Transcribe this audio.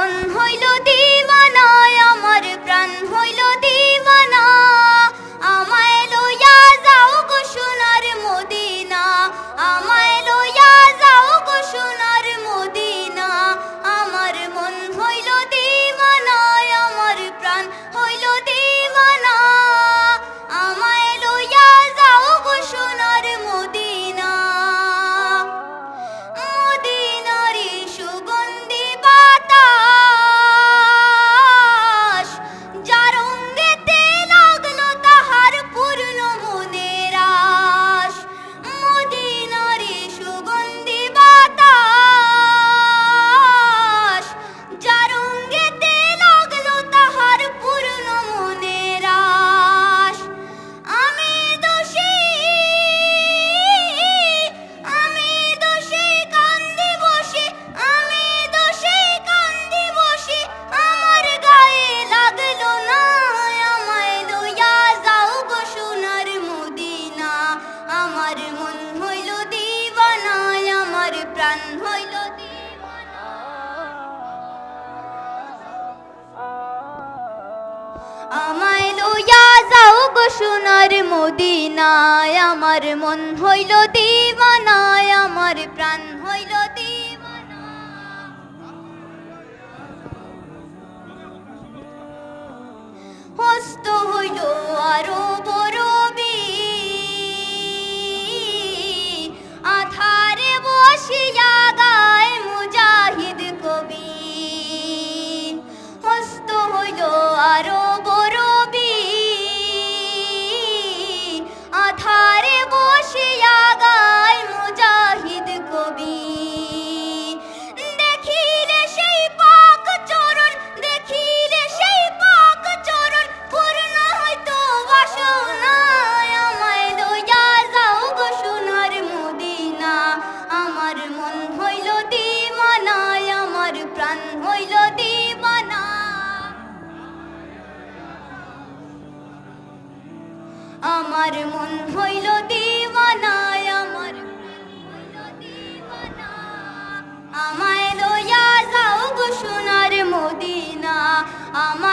মন হইল দিওয়ানা, আমার প্রাণ হইল দিওয়ানা। আমায় লইয়া যাও গো সোনার মদিনা, আমায় লইয়া যাও গো সোনার মদিনা। আমার মন হইল দিওয়ানা, আমার প্রাণ হইল দিওয়ানা। আমায় লইয়া যাও গো সোনার মদিনা। মদিনারি সুগন্ধি বাতাস, যার অঙ্গেতে লাগলো তাহার পূর্ণ মনের আশ। মদিনারি সুগন্ধি বাতাস, যার অঙ্গেতে লাগলো তাহার পূর্ণ মনের আশ। আমি দোষী, আমি দোষী কান্দি বসে, আমি দোষী কান্দি বসে, আমার গায়ে লাগলো না। আমায় লইয়া যাও গো সোনার মদিনা, আমার মন হইল দিওয়ানা, আমার প্রাণ হইল দিওয়ানা। আমায় লইয়া যাও গো সোনার মদিনায়, আমার মন হইল দিওয়ানা, আমার প্রাণ হইল দিওয়ানা। হস্ত হইল আরো বড় বীর, আধারে বসিয়া গায় মুজাহিদ কবি। হস্ত হইল আরো বড় বীর, আধারে বসিয়া গায় মুজাহিদ কবি। দেখিলে সেই পাক চরণ, দেখিলে সেই পাক চরণ, পূর্ণ হইতো বাসনা। আমায় লইয়া যাও গো সোনার মদিনা, আমার মন হইল দিওয়ানা, আমার প্রাণ হইল দিওয়ানা। আমার মন হইল দিওয়ানা, আমার প্রাণ হইল দিওয়ানা। আমায় লইয়া যাও গো সোনার মদিনা, আমার